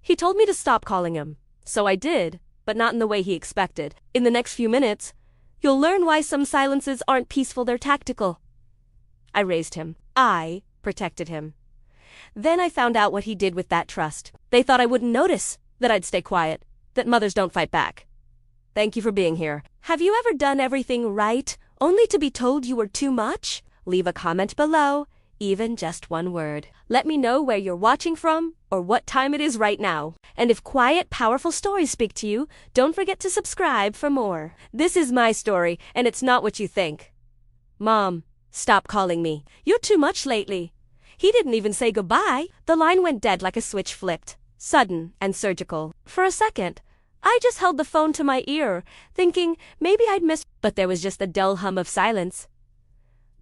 He told me to stop calling him. So I did, but not in the way he expected. In the next few minutes, you'll learn why some silences aren't peaceful, they're tactical. I raised him. I protected him. Then I found out what he did with that trust. They thought I wouldn't notice, that I'd stay quiet, that mothers don't fight back. Thank you for being here. Have you ever done everything right, only to be told you were too much? Leave a comment below, even just one word. Let me know where you're watching from, or what time it is right now. And if quiet, powerful stories speak to you, don't forget to subscribe for more. This is my story, and it's not what you think. Mom, stop calling me. You're too much lately. He didn't even say goodbye. The line went dead like a switch flipped, sudden and surgical. For a second, I just held the phone to my ear, thinking maybe I'd missed, but there was just a dull hum of silence.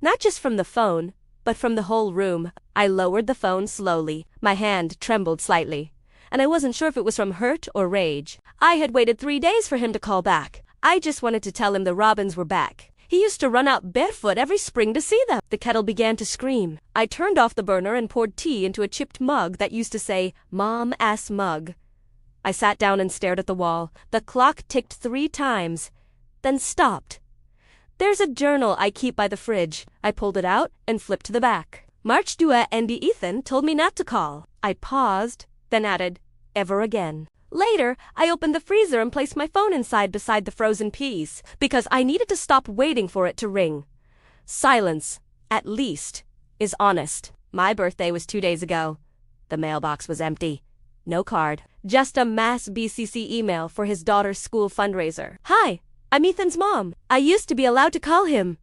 Not just from the phone, but from the whole room. I lowered the phone slowly. My hand trembled slightly, and I wasn't sure if it was from hurt or rage. I had waited 3 days for him to call back. I just wanted to tell him the robins were back. He used to run out barefoot every spring to see them. The kettle began to scream. I turned off the burner and poured tea into a chipped mug that used to say, "Mom-ass mug." I sat down and stared at the wall. The clock ticked 3 times, then stopped. There's a journal I keep by the fridge. I pulled it out and flipped to the back. March 2 and Ethan told me not to call. I paused, then added, "ever again." Later, I opened the freezer and placed my phone inside beside the frozen peas, because I needed to stop waiting for it to ring. Silence, at least, is honest. My birthday was 2 days ago. The mailbox was empty. No card. Just a mass BCC email for his daughter's school fundraiser. "Hi, I'm Ethan's mom. I used to be allowed to call him."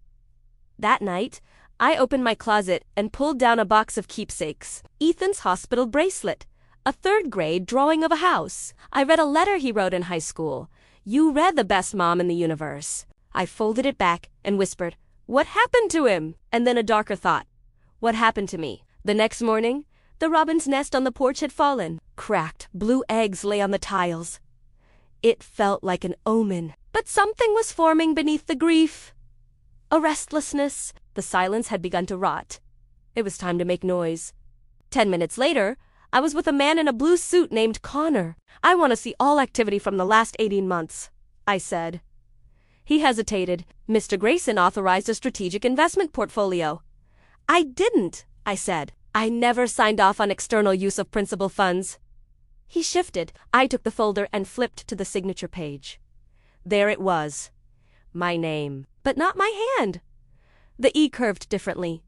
That night, I opened my closet and pulled down a box of keepsakes. Ethan's hospital bracelet. A 3rd grade drawing of a house. I read a letter he wrote in high school. "You read the best mom in the universe." I folded it back and whispered, "What happened to him?" And then a darker thought. What happened to me? The next morning, the robin's nest on the porch had fallen. Cracked, blue eggs lay on the tiles. It felt like an omen. But something was forming beneath the grief. A restlessness. The silence had begun to rot. It was time to make noise. 10 minutes later, I was with a man in a blue suit named Connor. "I want to see all activity from the last 18 months, I said. He hesitated. "Mr. Grayson authorized a strategic investment portfolio." "I didn't," I said. "I never signed off on external use of principal funds." He shifted. I took the folder and flipped to the signature page. There it was. My name. But not my hand. The E curved differently.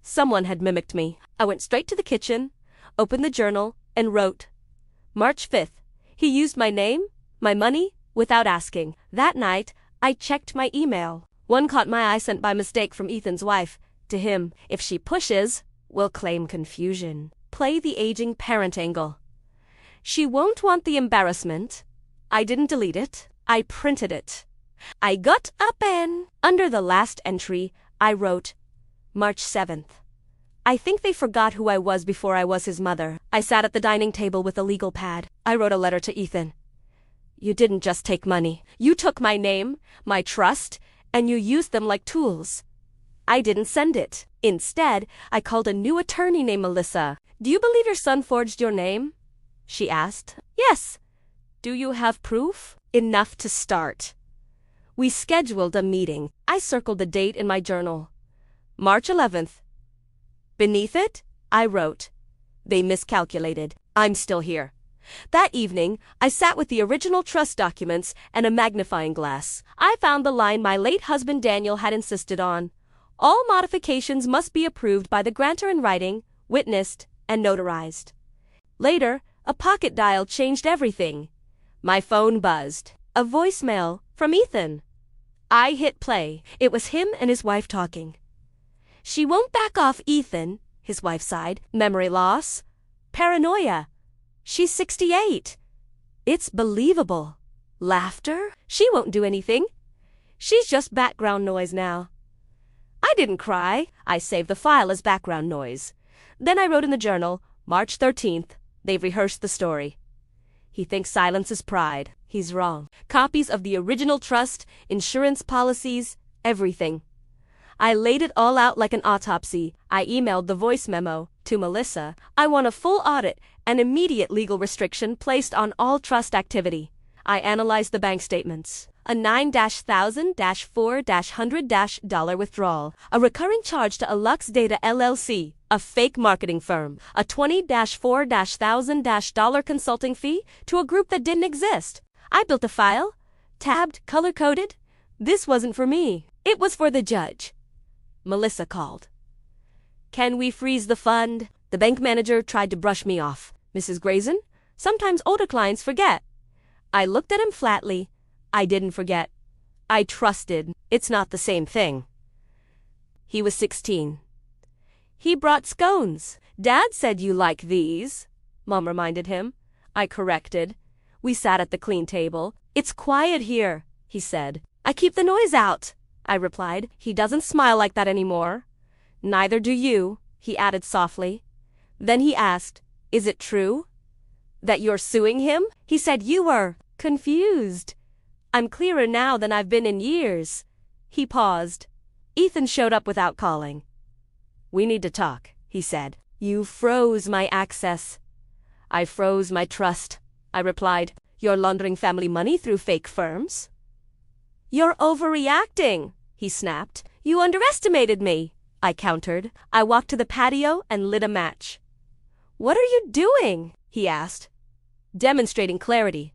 Someone had mimicked me. I went straight to the kitchen, opened the journal, and wrote, March 5th. He used my name, my money, without asking. That night, I checked my email. One caught my eye, sent by mistake from Ethan's wife. To him, "If she pushes, we'll claim confusion." Play the aging parent angle. She won't want the embarrassment. I didn't delete it. I printed it. I got a pen. Under the last entry, I wrote, March 7th. I think they forgot who I was before I was his mother. I sat at the dining table with a legal pad. I wrote a letter to Ethan. "You didn't just take money. You took my name, my trust, and you used them like tools." I didn't send it. Instead, I called a new attorney named Melissa. "Do you believe your son forged your name?" she asked. "Yes." "Do you have proof?" "Enough to start." We scheduled a meeting. I circled the date in my journal. March 11th. Beneath it, I wrote, "They miscalculated. I'm still here." That evening, I sat with the original trust documents and a magnifying glass. I found the line my late husband Daniel had insisted on. All modifications must be approved by the grantor in writing, witnessed, and notarized. Later, a pocket dial changed everything. My phone buzzed. A voicemail from Ethan. I hit play. It was him and his wife talking. "She won't back off, Ethan," his wife sighed. "Memory loss. Paranoia. She's 68. It's believable. Laughter? She won't do anything. She's just background noise now." I didn't cry. I saved the file as background noise. Then I wrote in the journal, March 13th. They've rehearsed the story. He thinks silence is pride. He's wrong. Copies of the original trust, insurance policies, everything. I laid it all out like an autopsy. I emailed the voice memo, To Melissa, I want a full audit and immediate legal restriction placed on all trust activity. I analyzed the bank statements. A 9-1000-4-100- dollar withdrawal, a recurring charge to Alux Data LLC, a fake marketing firm, a 20-4-1000- dollar consulting fee to a group that didn't exist. I built a file, tabbed, color-coded. This wasn't for me. It was for the judge. Melissa called. Can we freeze the fund? The bank manager tried to brush me off. Mrs. Grayson, sometimes older clients forget. I looked at him flatly. I didn't forget. I trusted. It's not the same thing. He was 16. He brought scones. Dad said you like these, Mom reminded him. I corrected. We sat at the clean table. It's quiet here, he said. I keep the noise out, I replied. He doesn't smile like that anymore. Neither do you, he added softly. Then he asked, is it true that you're suing him? He said you were confused. I'm clearer now than I've been in years. He paused. Ethan showed up without calling. We need to talk, he said. You froze my access. I froze my trust, I replied. You're laundering family money through fake firms? You're overreacting, he snapped. You underestimated me, I countered. I walked to the patio and lit a match. What are you doing? He asked, demonstrating clarity.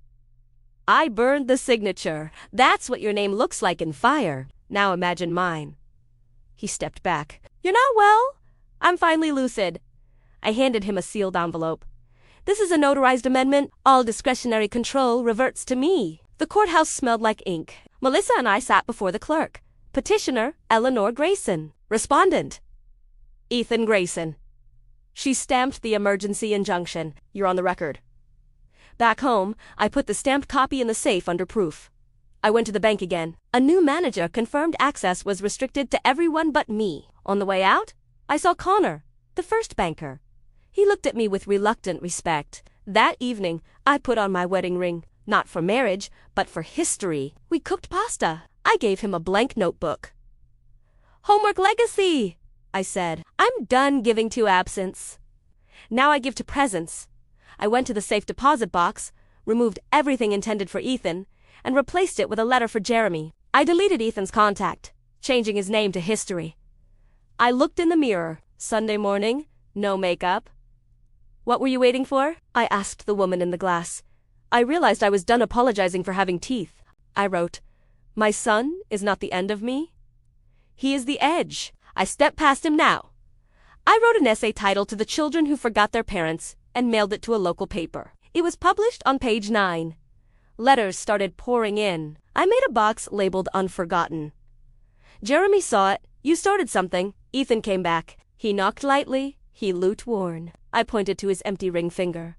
I burned the signature. That's what your name looks like in fire. Now imagine mine. He stepped back. You're not well? I'm finally lucid. I handed him a sealed envelope. This is a notarized amendment. All discretionary control reverts to me. The courthouse smelled like ink. Melissa and I sat before the clerk. Petitioner, Eleanor Grayson. Respondent, Ethan Grayson. She stamped the emergency injunction. You're on the record. Back home, I put the stamped copy in the safe under proof. I went to the bank again. A new manager confirmed access was restricted to everyone but me. On the way out, I saw Connor, the first banker. He looked at me with reluctant respect. That evening, I put on my wedding ring, not for marriage, but for history. We cooked pasta. I gave him a blank notebook. Homework legacy, I said. I'm done giving to absence. Now I give to presence. I went to the safe deposit box, removed everything intended for Ethan, and replaced it with a letter for Jeremy. I deleted Ethan's contact, changing his name to history. I looked in the mirror. Sunday morning, no makeup. What were you waiting for? I asked the woman in the glass. I realized I was done apologizing for having teeth. I wrote, my son is not the end of me. He is the edge. I step past him now. I wrote an essay titled To the Children Who Forgot Their Parents and mailed it to a local paper. It was published on page 9. Letters started pouring in. I made a box labeled Unforgotten. Jeremy saw it. You started something. Ethan came back. He knocked lightly. He loot-worn. I pointed to his empty ring finger.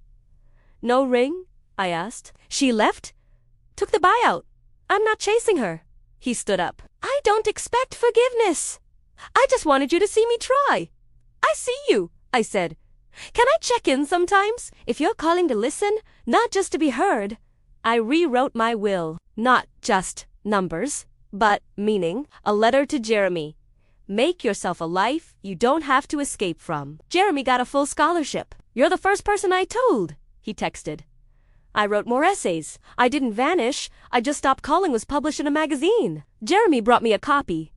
No ring? I asked. She left? Took the buyout. I'm not chasing her. He stood up. I don't expect forgiveness. I just wanted you to see me try. I see you, I said. Can I check in sometimes? If you're calling to listen, not just to be heard. I rewrote my will. Not just numbers, but meaning. A letter to Jeremy. Make yourself a life you don't have to escape from. Jeremy got a full scholarship. You're the first person I told, he texted. I wrote more essays. I didn't vanish. I just stopped calling was published in a magazine. Jeremy brought me a copy.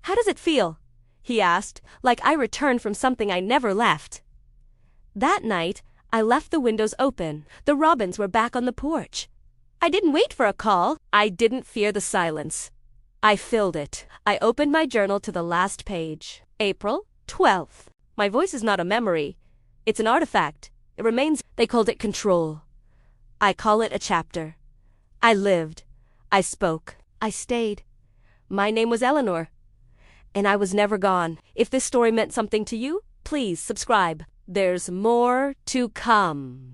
How does it feel? He asked, like I returned from something I never left. That night, I left the windows open. The robins were back on the porch. I didn't wait for a call. I didn't fear the silence. I filled it. I opened my journal to the last page. April 12th. My voice is not a memory. It's an artifact. It remains. They called it control. I call it a chapter. I lived. I spoke. I stayed. My name was Eleanor. And I was never gone. If this story meant something to you, please subscribe. There's more to come.